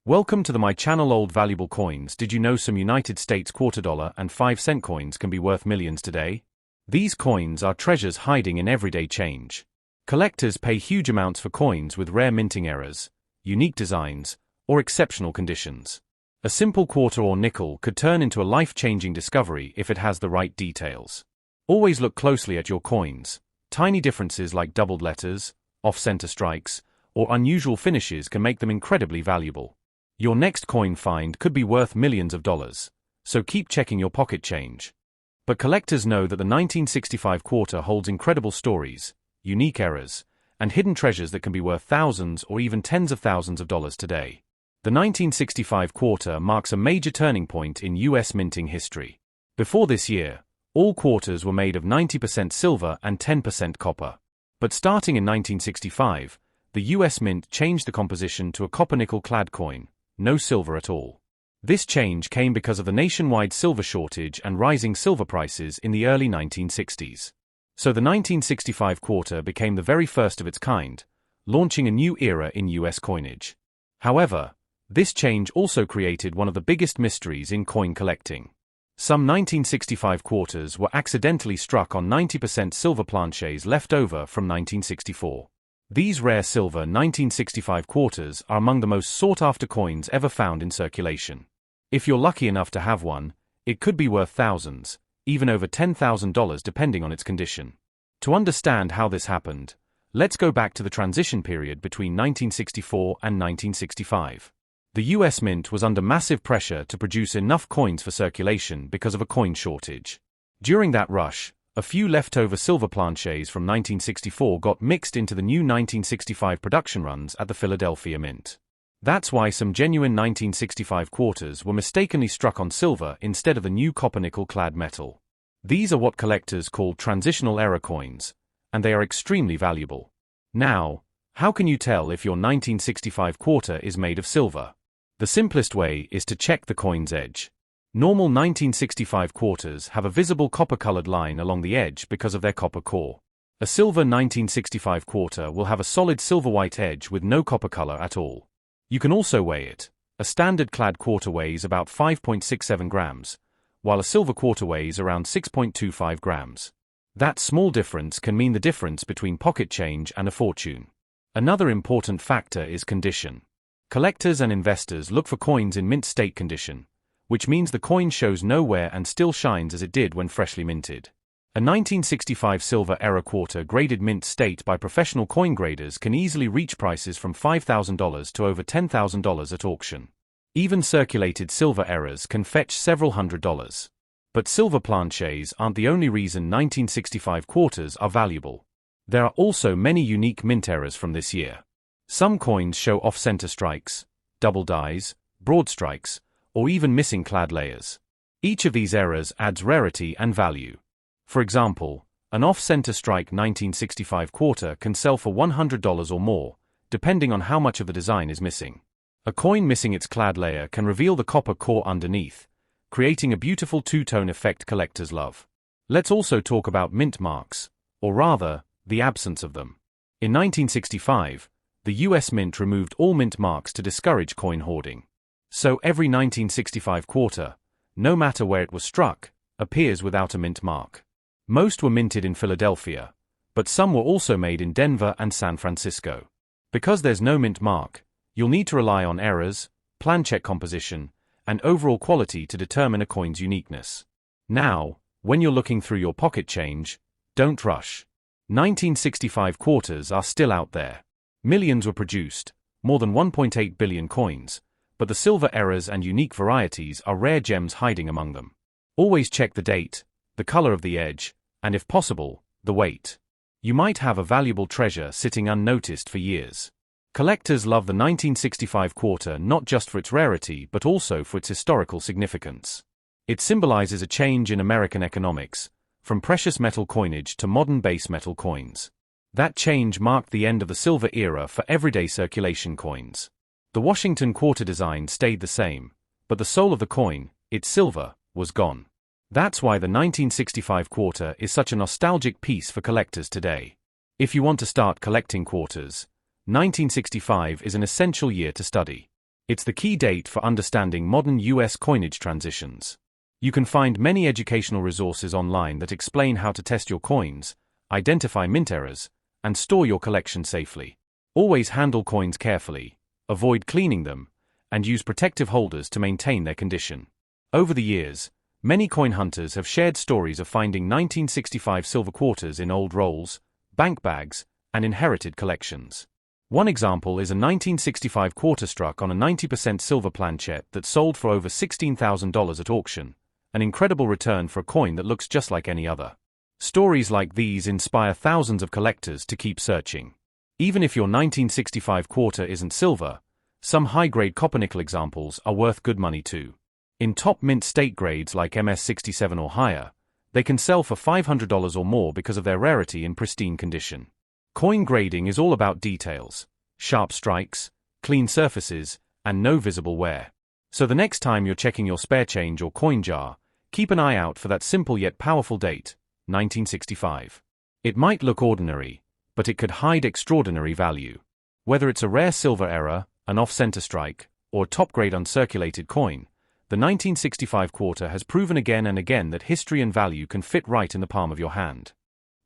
Welcome to my channel Old Valuable Coins. Did you know some United States quarter dollar and 5-cent coins can be worth millions today? These coins are treasures hiding in everyday change. Collectors pay huge amounts for coins with rare minting errors, unique designs, or exceptional conditions. A simple quarter or nickel could turn into a life-changing discovery if it has the right details. Always look closely at your coins. Tiny differences like doubled letters, off-center strikes, or unusual finishes can make them incredibly valuable. Your next coin find could be worth millions of dollars, so keep checking your pocket change. But collectors know that the 1965 quarter holds incredible stories, unique errors, and hidden treasures that can be worth thousands or even tens of thousands of dollars today. The 1965 quarter marks a major turning point in U.S. minting history. Before this year, all quarters were made of 90% silver and 10% copper. But starting in 1965, the U.S. Mint changed the composition to a copper-nickel-clad coin, no silver at all. This change came because of the nationwide silver shortage and rising silver prices in the early 1960s. So the 1965 quarter became the very first of its kind, launching a new era in U.S. coinage. However, this change also created one of the biggest mysteries in coin collecting. Some 1965 quarters were accidentally struck on 90% silver planchets left over from 1964. These rare silver 1965 quarters are among the most sought-after coins ever found in circulation. If you're lucky enough to have one, it could be worth thousands, even over $10,000 depending on its condition. To understand how this happened, let's go back to the transition period between 1964 and 1965. The U.S. Mint was under massive pressure to produce enough coins for circulation because of a coin shortage. During that rush, a few leftover silver planchets from 1964 got mixed into the new 1965 production runs at the Philadelphia Mint. That's why some genuine 1965 quarters were mistakenly struck on silver instead of the new copper-nickel-clad metal. These are what collectors call transitional error coins, and they are extremely valuable. Now, how can you tell if your 1965 quarter is made of silver? The simplest way is to check the coin's edge. Normal 1965 quarters have a visible copper-colored line along the edge because of their copper core. A silver 1965 quarter will have a solid silver-white edge with no copper color at all. You can also weigh it. A standard clad quarter weighs about 5.67 grams, while a silver quarter weighs around 6.25 grams. That small difference can mean the difference between pocket change and a fortune. Another important factor is condition. Collectors and investors look for coins in mint state condition, which means the coin shows no wear and still shines as it did when freshly minted. A 1965 silver error quarter graded mint state by professional coin graders can easily reach prices from $5,000 to over $10,000 at auction. Even circulated silver errors can fetch several $100s. But silver planchets aren't the only reason 1965 quarters are valuable. There are also many unique mint errors from this year. Some coins show off-center strikes, double dies, broad strikes, or even missing clad layers. Each of these errors adds rarity and value. For example, an off-center strike 1965 quarter can sell for $100 or more, depending on how much of the design is missing. A coin missing its clad layer can reveal the copper core underneath, creating a beautiful two-tone effect collectors love. Let's also talk about mint marks, or rather, the absence of them. In 1965, the U.S. Mint removed all mint marks to discourage coin hoarding. So every 1965 quarter, no matter where it was struck, appears without a mint mark. Most were minted in Philadelphia, but some were also made in Denver and San Francisco. Because there's no mint mark, you'll need to rely on errors, plancheck composition, and overall quality to determine a coin's uniqueness. Now, when you're looking through your pocket change, don't rush. 1965 quarters are still out there. Millions were produced, more than 1.8 billion coins, but the silver errors and unique varieties are rare gems hiding among them. Always check the date, the color of the edge, and if possible, the weight. You might have a valuable treasure sitting unnoticed for years. Collectors love the 1965 quarter not just for its rarity but also for its historical significance. It symbolizes a change in American economics, from precious metal coinage to modern base metal coins. That change marked the end of the silver era for everyday circulation coins. The Washington quarter design stayed the same, but the soul of the coin, its silver, was gone. That's why the 1965 quarter is such a nostalgic piece for collectors today. If you want to start collecting quarters, 1965 is an essential year to study. It's the key date for understanding modern US coinage transitions. You can find many educational resources online that explain how to test your coins, identify mint errors, and store your collection safely. Always handle coins carefully, avoid cleaning them, and use protective holders to maintain their condition. Over the years, many coin hunters have shared stories of finding 1965 silver quarters in old rolls, bank bags, and inherited collections. One example is a 1965 quarter struck on a 90% silver planchette that sold for over $16,000 at auction, an incredible return for a coin that looks just like any other. Stories like these inspire thousands of collectors to keep searching. Even if your 1965 quarter isn't silver, some high-grade copper-nickel examples are worth good money too. In top mint state grades like MS67 or higher, they can sell for $500 or more because of their rarity in pristine condition. Coin grading is all about details, sharp strikes, clean surfaces, and no visible wear. So the next time you're checking your spare change or coin jar, keep an eye out for that simple yet powerful date, 1965. It might look ordinary, but it could hide extraordinary value. Whether it's a rare silver error, an off-center strike, or a top-grade uncirculated coin, the 1965 quarter has proven again and again that history and value can fit right in the palm of your hand.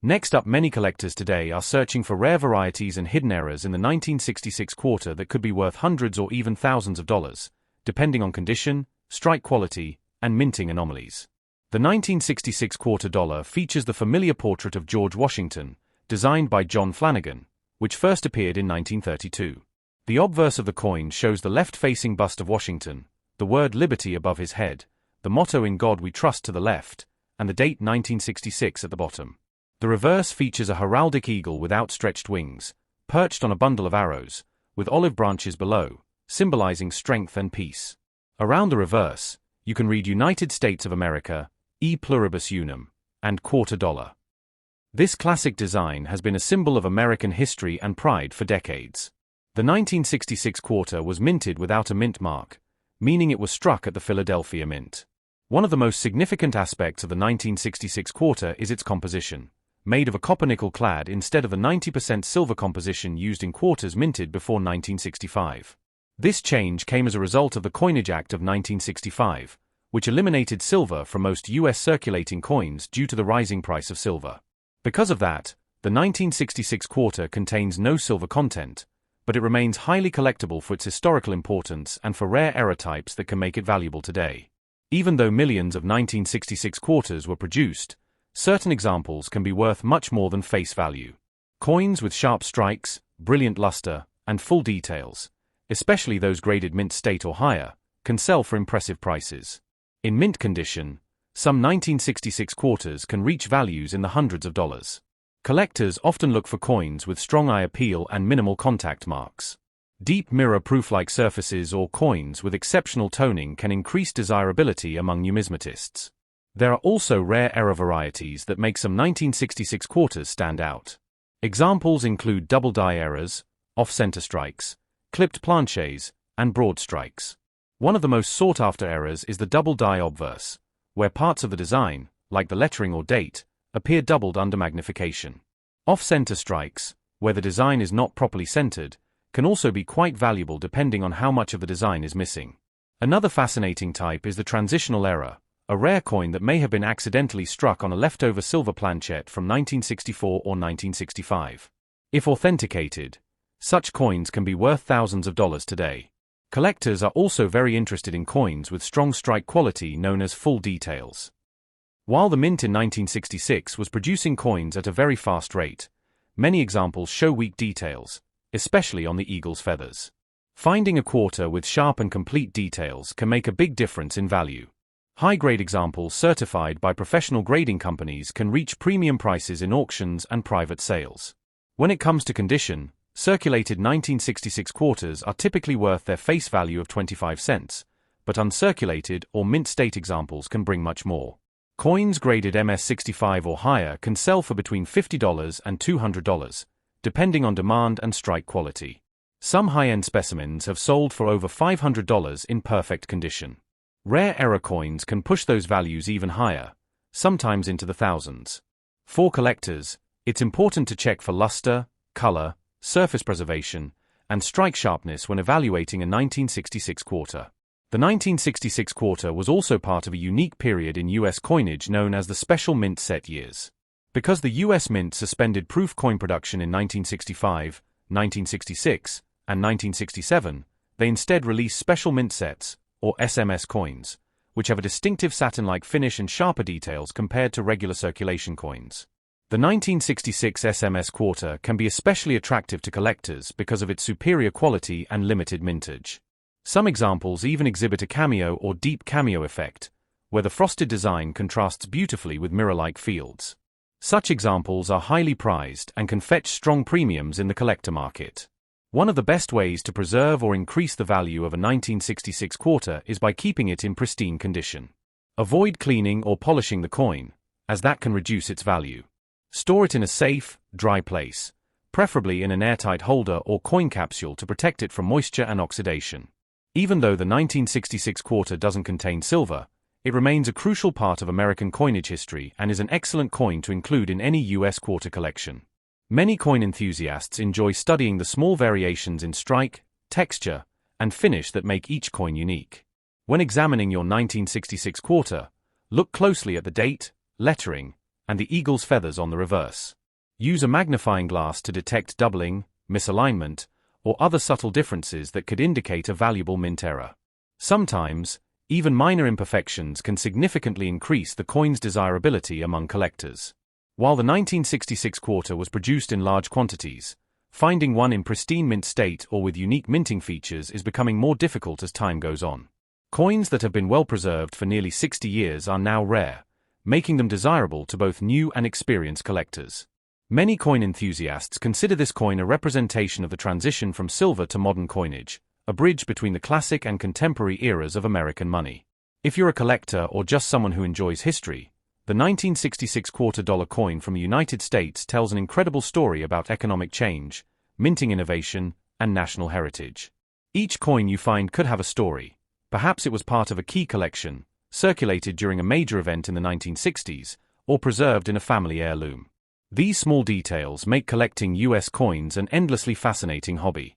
Next up, many collectors today are searching for rare varieties and hidden errors in the 1966 quarter that could be worth hundreds or even thousands of dollars, depending on condition, strike quality, and minting anomalies. The 1966 quarter dollar features the familiar portrait of George Washington, designed by John Flanagan, which first appeared in 1932. The obverse of the coin shows the left-facing bust of Washington, the word liberty above his head, the motto "In God We Trust" to the left, and the date 1966 at the bottom. The reverse features a heraldic eagle with outstretched wings, perched on a bundle of arrows, with olive branches below, symbolizing strength and peace. Around the reverse, you can read United States of America, E pluribus unum, and quarter dollar. This classic design has been a symbol of American history and pride for decades. The 1966 quarter was minted without a mint mark, meaning it was struck at the Philadelphia Mint. One of the most significant aspects of the 1966 quarter is its composition, made of a copper-nickel clad instead of the 90% silver composition used in quarters minted before 1965. This change came as a result of the Coinage Act of 1965, which eliminated silver from most U.S. circulating coins due to the rising price of silver. Because of that, the 1966 quarter contains no silver content, but it remains highly collectible for its historical importance and for rare error types that can make it valuable today. Even though millions of 1966 quarters were produced, certain examples can be worth much more than face value. Coins with sharp strikes, brilliant luster, and full details, especially those graded mint state or higher, can sell for impressive prices. In mint condition, some 1966 quarters can reach values in the hundreds of dollars. Collectors often look for coins with strong eye appeal and minimal contact marks. Deep mirror-proof-like surfaces or coins with exceptional toning can increase desirability among numismatists. There are also rare error varieties that make some 1966 quarters stand out. Examples include double die errors, off-center strikes, clipped planchets, and broad strikes. One of the most sought-after errors is the double die obverse, where parts of the design, like the lettering or date, appear doubled under magnification. Off-center strikes, where the design is not properly centered, can also be quite valuable depending on how much of the design is missing. Another fascinating type is the transitional error, a rare coin that may have been accidentally struck on a leftover silver planchette from 1964 or 1965. If authenticated, such coins can be worth thousands of dollars today. Collectors are also very interested in coins with strong strike quality known as full details. While the mint in 1966 was producing coins at a very fast rate, many examples show weak details, especially on the eagle's feathers. Finding a quarter with sharp and complete details can make a big difference in value. High-grade examples certified by professional grading companies can reach premium prices in auctions and private sales. When it comes to condition, circulated 1966 quarters are typically worth their face value of 25 cents, but uncirculated or mint state examples can bring much more. Coins graded MS65 or higher can sell for between $50 and $200, depending on demand and strike quality. Some high-end specimens have sold for over $500 in perfect condition. Rare error coins can push those values even higher, sometimes into the thousands. For collectors, it's important to check for luster, color, surface preservation, and strike sharpness when evaluating a 1966 quarter. The 1966 quarter was also part of a unique period in U.S. coinage known as the Special Mint Set years. Because the U.S. Mint suspended proof coin production in 1965, 1966, and 1967, they instead released Special Mint Sets, or SMS coins, which have a distinctive satin-like finish and sharper details compared to regular circulation coins. The 1966 SMS quarter can be especially attractive to collectors because of its superior quality and limited mintage. Some examples even exhibit a cameo or deep cameo effect, where the frosted design contrasts beautifully with mirror-like fields. Such examples are highly prized and can fetch strong premiums in the collector market. One of the best ways to preserve or increase the value of a 1966 quarter is by keeping it in pristine condition. Avoid cleaning or polishing the coin, as that can reduce its value. Store it in a safe, dry place, preferably in an airtight holder or coin capsule to protect it from moisture and oxidation. Even though the 1966 quarter doesn't contain silver, it remains a crucial part of American coinage history and is an excellent coin to include in any U.S. quarter collection. Many coin enthusiasts enjoy studying the small variations in strike, texture, and finish that make each coin unique. When examining your 1966 quarter, look closely at the date, lettering, and the eagle's feathers on the reverse. Use a magnifying glass to detect doubling, misalignment, or other subtle differences that could indicate a valuable mint error. Sometimes, even minor imperfections can significantly increase the coin's desirability among collectors. While the 1966 quarter was produced in large quantities, finding one in pristine mint state or with unique minting features is becoming more difficult as time goes on. Coins that have been well preserved for nearly 60 years are now rare, making them desirable to both new and experienced collectors. Many coin enthusiasts consider this coin a representation of the transition from silver to modern coinage, a bridge between the classic and contemporary eras of American money. If you're a collector or just someone who enjoys history, the 1966 $quarter coin from the United States tells an incredible story about economic change, minting innovation, and national heritage. Each coin you find could have a story. Perhaps it was part of a key collection, circulated during a major event in the 1960s, or preserved in a family heirloom. These small details make collecting U.S. coins an endlessly fascinating hobby.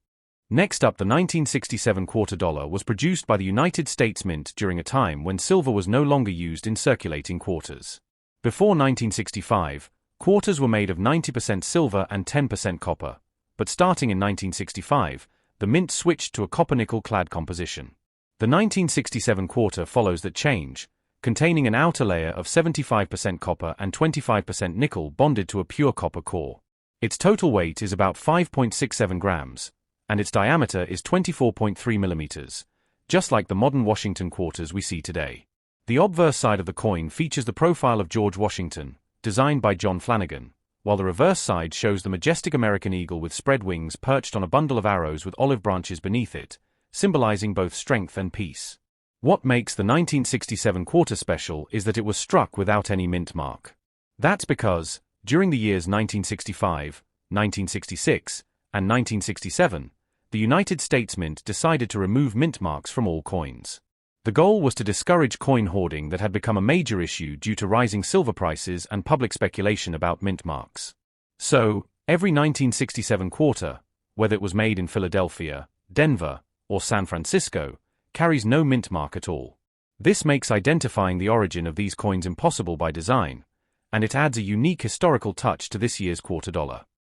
Next up, the 1967 $quarter was produced by the United States Mint during a time when silver was no longer used in circulating quarters. Before 1965, quarters were made of 90% silver and 10% copper, but starting in 1965, the mint switched to a copper-nickel clad composition. The 1967 quarter follows that change, containing an outer layer of 75% copper and 25% nickel bonded to a pure copper core. Its total weight is about 5.67 grams, and its diameter is 24.3 millimeters, just like the modern Washington quarters we see today. The obverse side of the coin features the profile of George Washington, designed by John Flanagan, while the reverse side shows the majestic American eagle with spread wings perched on a bundle of arrows with olive branches beneath it, symbolizing both strength and peace. What makes the 1967 quarter special is that it was struck without any mint mark. That's because, during the years 1965, 1966, and 1967, the United States Mint decided to remove mint marks from all coins. The goal was to discourage coin hoarding that had become a major issue due to rising silver prices and public speculation about mint marks. So, every 1967 quarter, whether it was made in Philadelphia, Denver, or San Francisco, carries no mint mark at all. This makes identifying the origin of these coins impossible by design, and it adds a unique historical touch to this year's $quarter.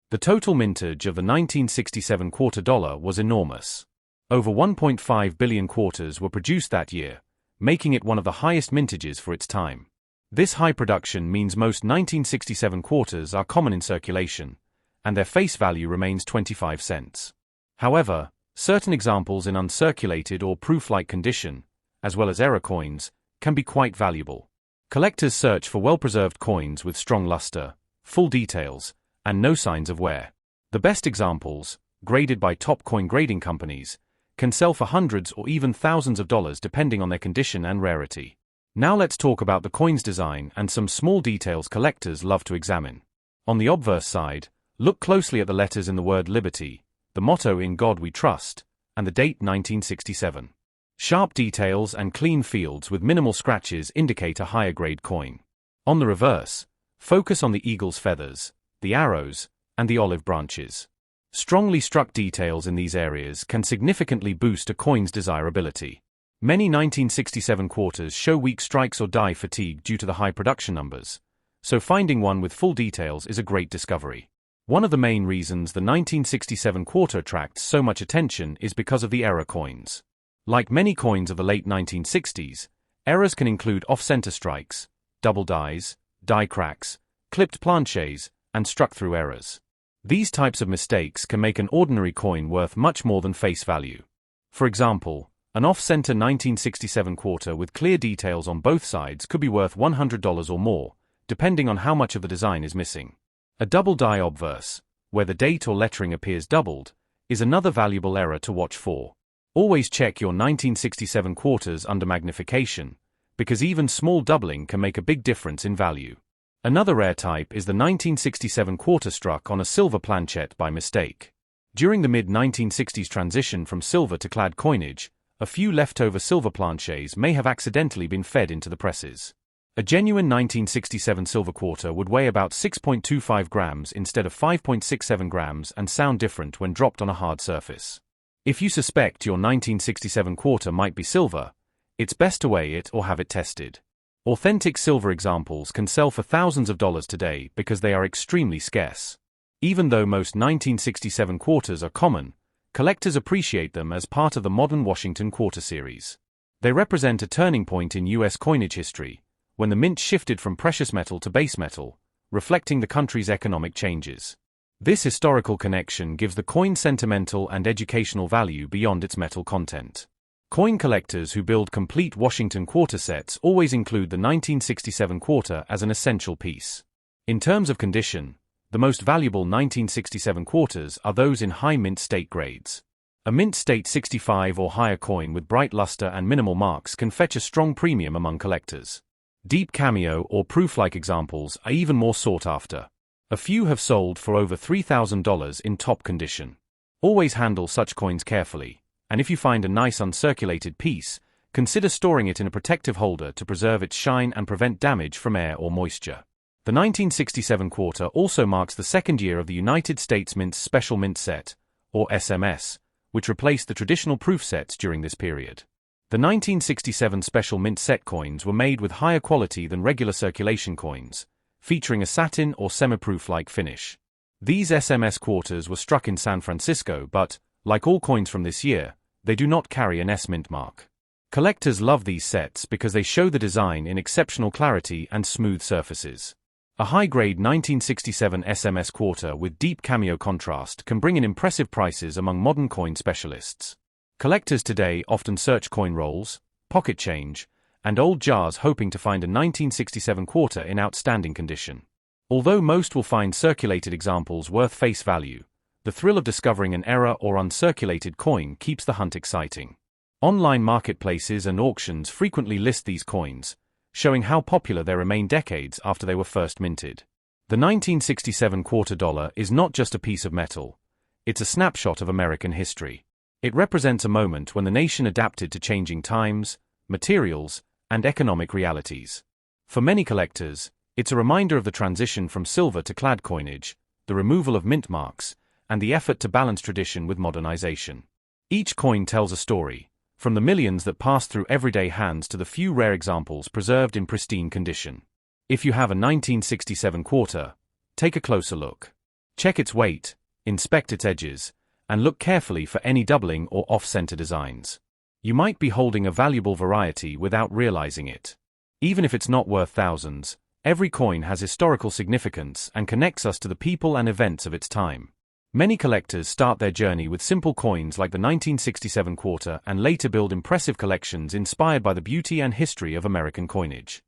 The total mintage of the 1967 $quarter was enormous. Over 1.5 billion quarters were produced that year, making it one of the highest mintages for its time. This high production means most 1967 quarters are common in circulation, and their face value remains 25 cents. However, certain examples in uncirculated or proof-like condition, as well as error coins, can be quite valuable. Collectors search for well-preserved coins with strong luster, full details, and no signs of wear. The best examples, graded by top coin grading companies, can sell for hundreds or even thousands of dollars depending on their condition and rarity. Now let's talk about the coin's design and some small details collectors love to examine. On the obverse side, look closely at the letters in the word Liberty, the motto "In God We Trust," and the date 1967. Sharp details and clean fields with minimal scratches indicate a higher grade coin. On the reverse, focus on the eagle's feathers, the arrows, and the olive branches. Strongly struck details in these areas can significantly boost a coin's desirability. Many 1967 quarters show weak strikes or die fatigue due to the high production numbers, so finding one with full details is a great discovery. One of the main reasons the 1967 quarter attracts so much attention is because of the error coins. Like many coins of the late 1960s, errors can include off-center strikes, double dies, die cracks, clipped planchets, and struck-through errors. These types of mistakes can make an ordinary coin worth much more than face value. For example, an off-center 1967 quarter with clear details on both sides could be worth $100 or more, depending on how much of the design is missing. A double die obverse, where the date or lettering appears doubled, is another valuable error to watch for. Always check your 1967 quarters under magnification, because even small doubling can make a big difference in value. Another rare type is the 1967 quarter struck on a silver planchette by mistake. During the mid-1960s transition from silver to clad coinage, a few leftover silver planchets may have accidentally been fed into the presses. A genuine 1967 silver quarter would weigh about 6.25 grams instead of 5.67 grams and sound different when dropped on a hard surface. If you suspect your 1967 quarter might be silver, it's best to weigh it or have it tested. Authentic silver examples can sell for thousands of dollars today because they are extremely scarce. Even though most 1967 quarters are common, collectors appreciate them as part of the modern Washington quarter series. They represent a turning point in U.S. coinage history, when the mint shifted from precious metal to base metal, reflecting the country's economic changes. This historical connection gives the coin sentimental and educational value beyond its metal content. Coin collectors who build complete Washington quarter sets always include the 1967 quarter as an essential piece. In terms of condition, the most valuable 1967 quarters are those in high mint state grades. A mint state 65 or higher coin with bright luster and minimal marks can fetch a strong premium among collectors. Deep cameo or proof-like examples are even more sought after. A few have sold for over $3,000 in top condition. Always handle such coins carefully, and if you find a nice uncirculated piece, consider storing it in a protective holder to preserve its shine and prevent damage from air or moisture. The 1967 quarter also marks the second year of the United States Mint's Special Mint Set, or SMS, which replaced the traditional proof sets during this period. The 1967 Special Mint Set coins were made with higher quality than regular circulation coins, featuring a satin or semi-proof-like finish. These SMS quarters were struck in San Francisco but, like all coins from this year, they do not carry an S mint mark. Collectors love these sets because they show the design in exceptional clarity and smooth surfaces. A high-grade 1967 SMS quarter with deep cameo contrast can bring in impressive prices among modern coin specialists. Collectors today often search coin rolls, pocket change, and old jars hoping to find a 1967 quarter in outstanding condition. Although most will find circulated examples worth face value, the thrill of discovering an error or uncirculated coin keeps the hunt exciting. Online marketplaces and auctions frequently list these coins, showing how popular they remain decades after they were first minted. The 1967 quarter dollar is not just a piece of metal, it's a snapshot of American history. It represents a moment when the nation adapted to changing times, materials, and economic realities. For many collectors, it's a reminder of the transition from silver to clad coinage, the removal of mint marks, and the effort to balance tradition with modernization. Each coin tells a story, from the millions that pass through everyday hands to the few rare examples preserved in pristine condition. If you have a 1967 quarter, take a closer look. Check its weight, inspect its edges, and look carefully for any doubling or off-center designs. You might be holding a valuable variety without realizing it. Even if it's not worth thousands, every coin has historical significance and connects us to the people and events of its time. Many collectors start their journey with simple coins like the 1967 quarter and later build impressive collections inspired by the beauty and history of American coinage.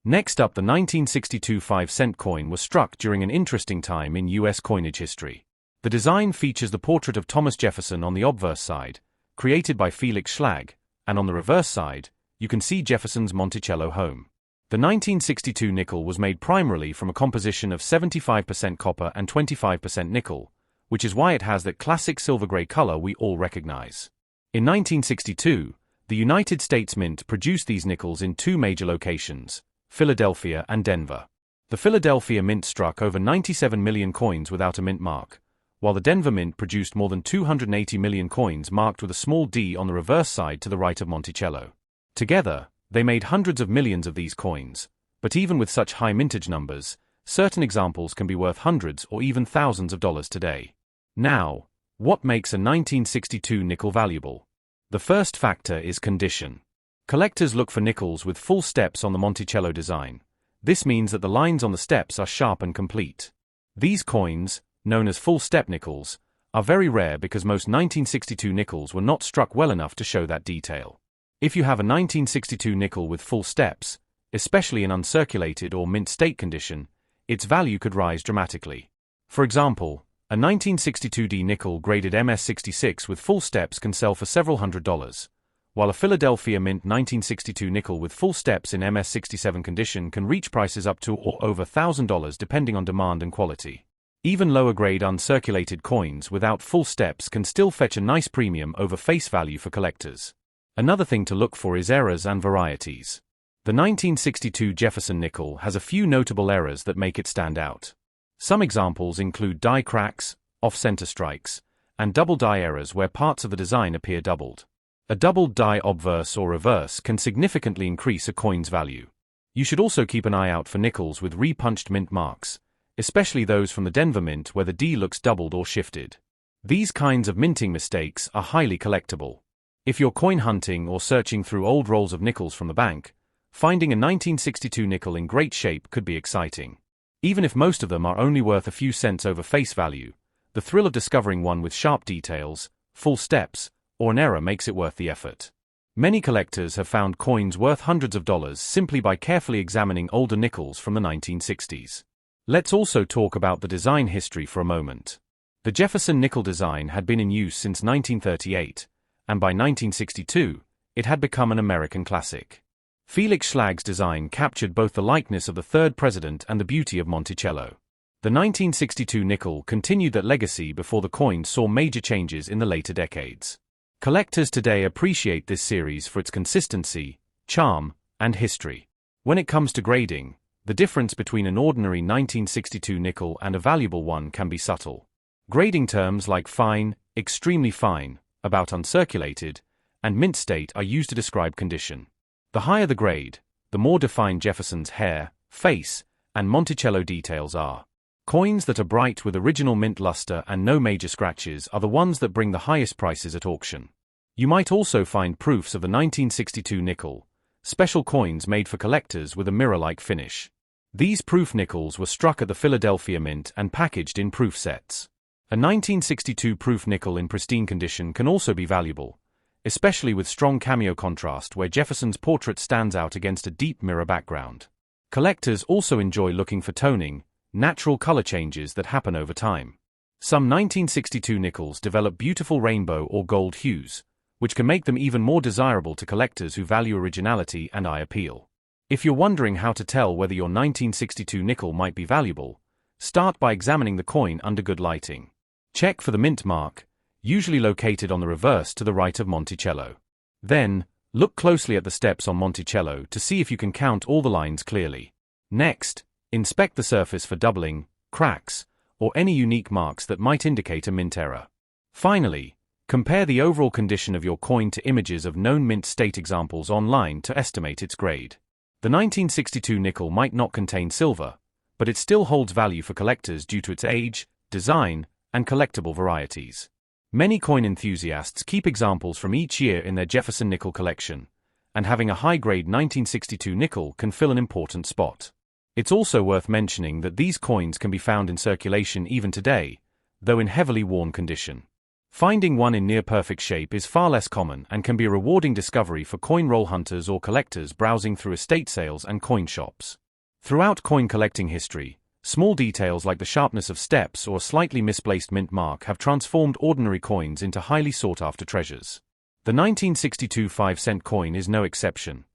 Next up, the 1962 5-cent coin was struck during an interesting time in U.S. coinage history. The design features the portrait of Thomas Jefferson on the obverse side, created by Felix Schlag, and on the reverse side, you can see Jefferson's Monticello home. The 1962 nickel was made primarily from a composition of 75% copper and 25% nickel, which is why it has that classic silver-gray color we all recognize. In 1962, the United States Mint produced these nickels in two major locations, Philadelphia and Denver. The Philadelphia Mint struck over 97 million coins without a mint mark, while the Denver Mint produced more than 280 million coins marked with a small d on the reverse side to the right of Monticello. Together, they made hundreds of millions of these coins, but even with such high mintage numbers, certain examples can be worth hundreds or even thousands of dollars today. Now, what makes a 1962 nickel valuable? The first factor is condition. Collectors look for nickels with full steps on the Monticello design. This means that the lines on the steps are sharp and complete. These coins, known as full step nickels, are very rare because most 1962 nickels were not struck well enough to show that detail. If you have a 1962 nickel with full steps, especially in uncirculated or mint state condition, its value could rise dramatically. For example, a 1962D nickel graded MS66 with full steps can sell for several $100s, while a Philadelphia Mint 1962 nickel with full steps in MS67 condition can reach prices up to or over $1,000 depending on demand and quality. Even lower-grade uncirculated coins without full steps can still fetch a nice premium over face value for collectors. Another thing to look for is errors and varieties. The 1962 Jefferson nickel has a few notable errors that make it stand out. Some examples include die cracks, off-center strikes, and double die errors where parts of the design appear doubled. A doubled die obverse or reverse can significantly increase a coin's value. You should also keep an eye out for nickels with repunched mint marks, especially those from the Denver Mint where the D looks doubled or shifted. These kinds of minting mistakes are highly collectible. If you're coin hunting or searching through old rolls of nickels from the bank, finding a 1962 nickel in great shape could be exciting. Even if most of them are only worth a few cents over face value, the thrill of discovering one with sharp details, full steps, or an error makes it worth the effort. Many collectors have found coins worth hundreds of dollars simply by carefully examining older nickels from the 1960s. Let's also talk about the design history for a moment. The Jefferson nickel design had been in use since 1938, and by 1962, it had become an American classic. Felix Schlag's design captured both the likeness of the third president and the beauty of Monticello. The 1962 nickel continued that legacy before the coin saw major changes in the later decades. Collectors today appreciate this series for its consistency, charm, and history. When it comes to grading, the difference between an ordinary 1962 nickel and a valuable one can be subtle. Grading terms like fine, extremely fine, about uncirculated, and mint state are used to describe condition. The higher the grade, the more defined Jefferson's hair, face, and Monticello details are. Coins that are bright with original mint luster and no major scratches are the ones that bring the highest prices at auction. You might also find proofs of the 1962 nickel, special coins made for collectors with a mirror-like finish. These proof nickels were struck at the Philadelphia Mint and packaged in proof sets. A 1962 proof nickel in pristine condition can also be valuable, especially with strong cameo contrast where Jefferson's portrait stands out against a deep mirror background. Collectors also enjoy looking for toning, natural color changes that happen over time. Some 1962 nickels develop beautiful rainbow or gold hues, which can make them even more desirable to collectors who value originality and eye appeal. If you're wondering how to tell whether your 1962 nickel might be valuable, start by examining the coin under good lighting. Check for the mint mark, usually located on the reverse to the right of Monticello. Then, look closely at the steps on Monticello to see if you can count all the lines clearly. Next, inspect the surface for doubling, cracks, or any unique marks that might indicate a mint error. Finally, compare the overall condition of your coin to images of known mint state examples online to estimate its grade. The 1962 nickel might not contain silver, but it still holds value for collectors due to its age, design, and collectible varieties. Many coin enthusiasts keep examples from each year in their Jefferson nickel collection, and having a high-grade 1962 nickel can fill an important spot. It's also worth mentioning that these coins can be found in circulation even today, though in heavily worn condition. Finding one in near-perfect shape is far less common and can be a rewarding discovery for coin roll hunters or collectors browsing through estate sales and coin shops. Throughout coin collecting history, small details like the sharpness of steps or a slightly misplaced mint mark have transformed ordinary coins into highly sought-after treasures. The 1962 5-cent coin is no exception.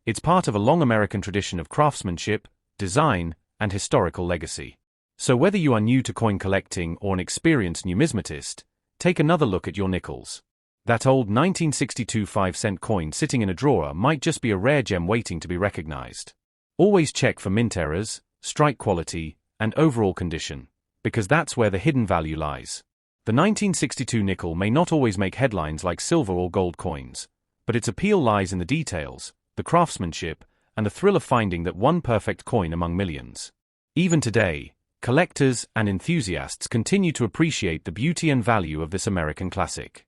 It's part of a long American tradition of craftsmanship, design, and historical legacy. So whether you are new to coin collecting or an experienced numismatist, take another look at your nickels. That old 1962 5-cent coin sitting in a drawer might just be a rare gem waiting to be recognized. Always check for mint errors, strike quality, and overall condition, because that's where the hidden value lies. The 1962 nickel may not always make headlines like silver or gold coins, but its appeal lies in the details, the craftsmanship, and the thrill of finding that one perfect coin among millions. Even today, collectors and enthusiasts continue to appreciate the beauty and value of this American classic.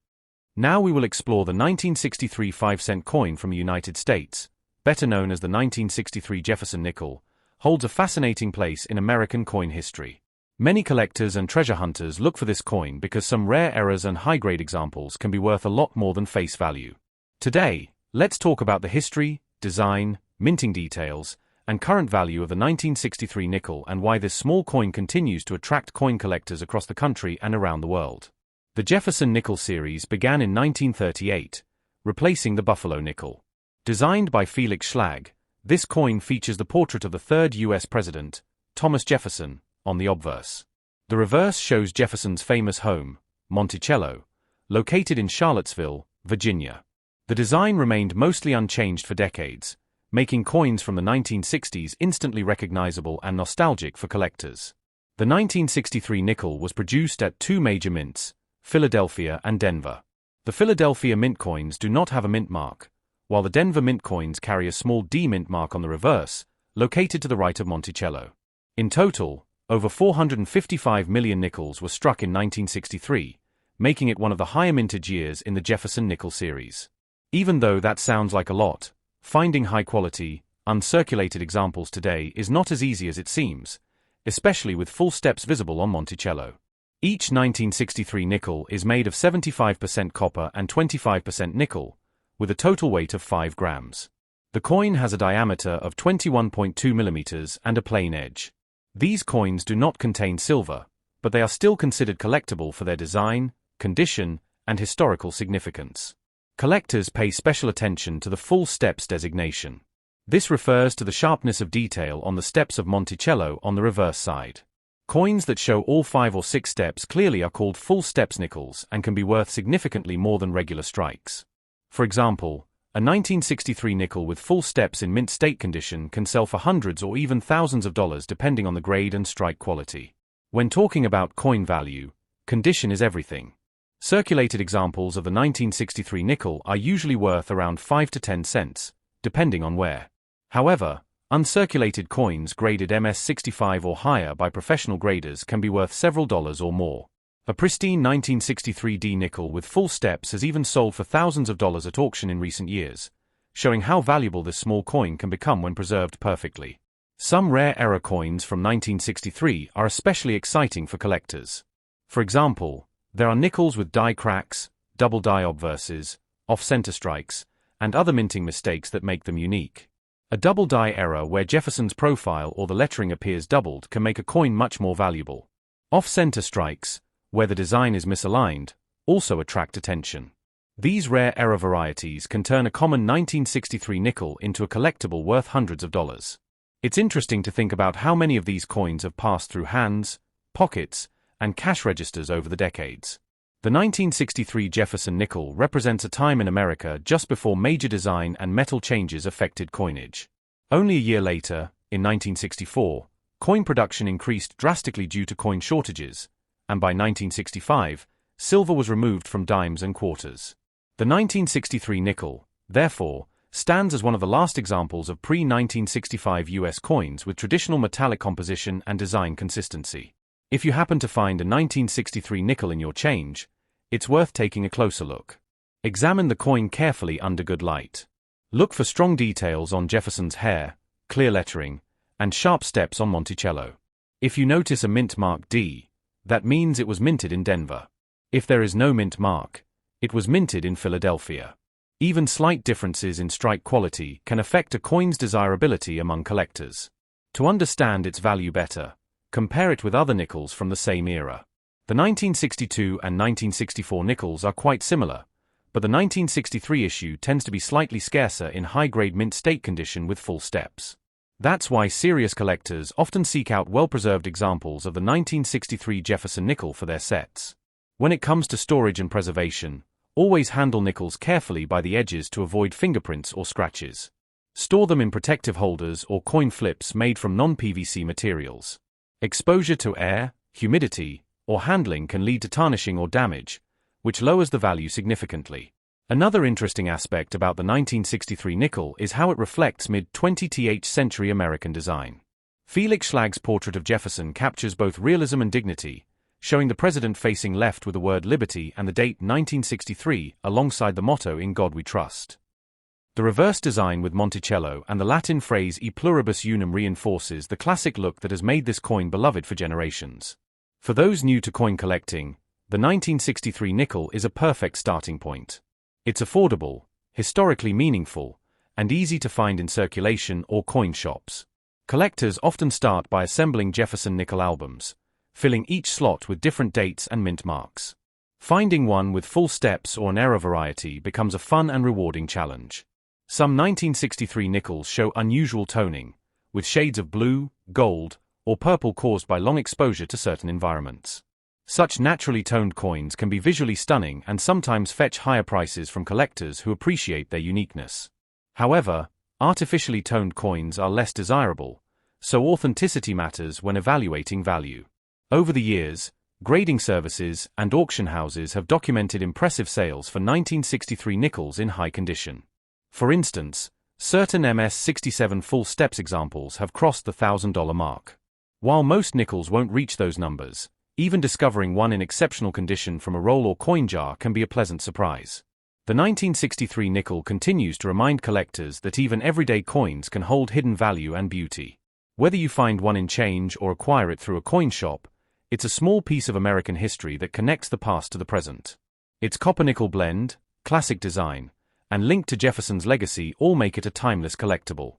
Now we will explore the 1963 5-cent coin from the United States, better known as the 1963 Jefferson nickel, holds a fascinating place in American coin history. Many collectors and treasure hunters look for this coin because some rare errors and high-grade examples can be worth a lot more than face value. Today, let's talk about the history, design, minting details, and current value of the 1963 nickel and why this small coin continues to attract coin collectors across the country and around the world. The Jefferson nickel series began in 1938, replacing the Buffalo nickel. Designed by Felix Schlag, this coin features the portrait of the third U.S. President, Thomas Jefferson, on the obverse. The reverse shows Jefferson's famous home, Monticello, located in Charlottesville, Virginia. The design remained mostly unchanged for decades, making coins from the 1960s instantly recognizable and nostalgic for collectors. The 1963 nickel was produced at two major mints, Philadelphia and Denver. The Philadelphia mint coins do not have a mint mark, while the Denver mint coins carry a small D mint mark on the reverse, located to the right of Monticello. In total, over 455 million nickels were struck in 1963, making it one of the higher mintage years in the Jefferson nickel series. Even though that sounds like a lot, finding high-quality, uncirculated examples today is not as easy as it seems, especially with full steps visible on Monticello. Each 1963 nickel is made of 75% copper and 25% nickel, with a total weight of 5 grams. The coin has a diameter of 21.2 millimeters and a plain edge. These coins do not contain silver, but they are still considered collectible for their design, condition, and historical significance. Collectors pay special attention to the full steps designation. This refers to the sharpness of detail on the steps of Monticello on the reverse side. Coins that show all 5 or 6 steps clearly are called full steps nickels and can be worth significantly more than regular strikes. For example, a 1963 nickel with full steps in mint state condition can sell for hundreds or even thousands of dollars depending on the grade and strike quality. When talking about coin value, condition is everything. Circulated examples of the 1963 nickel are usually worth around 5 to 10 cents, depending on where. However, uncirculated coins graded MS-65 or higher by professional graders can be worth several dollars or more. A pristine 1963 D nickel with full steps has even sold for thousands of dollars at auction in recent years, showing how valuable this small coin can become when preserved perfectly. Some rare error coins from 1963 are especially exciting for collectors. For example, there are nickels with die cracks, double die obverses, off-center strikes, and other minting mistakes that make them unique. A double die error where Jefferson's profile or the lettering appears doubled can make a coin much more valuable. Off-center strikes, where the design is misaligned, also attract attention. These rare error varieties can turn a common 1963 nickel into a collectible worth hundreds of dollars. It's interesting to think about how many of these coins have passed through hands, pockets, and cash registers over the decades. The 1963 Jefferson nickel represents a time in America just before major design and metal changes affected coinage. Only a year later, in 1964, coin production increased drastically due to coin shortages, and by 1965, silver was removed from dimes and quarters. The 1963 nickel, therefore, stands as one of the last examples of pre-1965 US coins with traditional metallic composition and design consistency. If you happen to find a 1963 nickel in your change, it's worth taking a closer look. Examine the coin carefully under good light. Look for strong details on Jefferson's hair, clear lettering, and sharp steps on Monticello. If you notice a mint mark D, that means it was minted in Denver. If there is no mint mark, it was minted in Philadelphia. Even slight differences in strike quality can affect a coin's desirability among collectors. To understand its value better, compare it with other nickels from the same era. The 1962 and 1964 nickels are quite similar, but the 1963 issue tends to be slightly scarcer in high-grade mint state condition with full steps. That's why serious collectors often seek out well-preserved examples of the 1963 Jefferson nickel for their sets. When it comes to storage and preservation, always handle nickels carefully by the edges to avoid fingerprints or scratches. Store them in protective holders or coin flips made from non-PVC materials. Exposure to air, humidity, or handling can lead to tarnishing or damage, which lowers the value significantly. Another interesting aspect about the 1963 nickel is how it reflects mid-20th century American design. Felix Schlag's portrait of Jefferson captures both realism and dignity, showing the president facing left with the word liberty and the date 1963 alongside the motto "In God We Trust." The reverse design with Monticello and the Latin phrase E pluribus unum reinforces the classic look that has made this coin beloved for generations. For those new to coin collecting, the 1963 nickel is a perfect starting point. It's affordable, historically meaningful, and easy to find in circulation or coin shops. Collectors often start by assembling Jefferson nickel albums, filling each slot with different dates and mint marks. Finding one with full steps or an error variety becomes a fun and rewarding challenge. Some 1963 nickels show unusual toning, with shades of blue, gold, or purple caused by long exposure to certain environments. Such naturally toned coins can be visually stunning and sometimes fetch higher prices from collectors who appreciate their uniqueness. However, artificially toned coins are less desirable, so authenticity matters when evaluating value. Over the years, grading services and auction houses have documented impressive sales for 1963 nickels in high condition. For instance, certain MS-67 full steps examples have crossed the $1,000 mark. While most nickels won't reach those numbers, even discovering one in exceptional condition from a roll or coin jar can be a pleasant surprise. The 1963 nickel continues to remind collectors that even everyday coins can hold hidden value and beauty. Whether you find one in change or acquire it through a coin shop, it's a small piece of American history that connects the past to the present. Its copper-nickel blend, classic design, and link to Jefferson's legacy all make it a timeless collectible.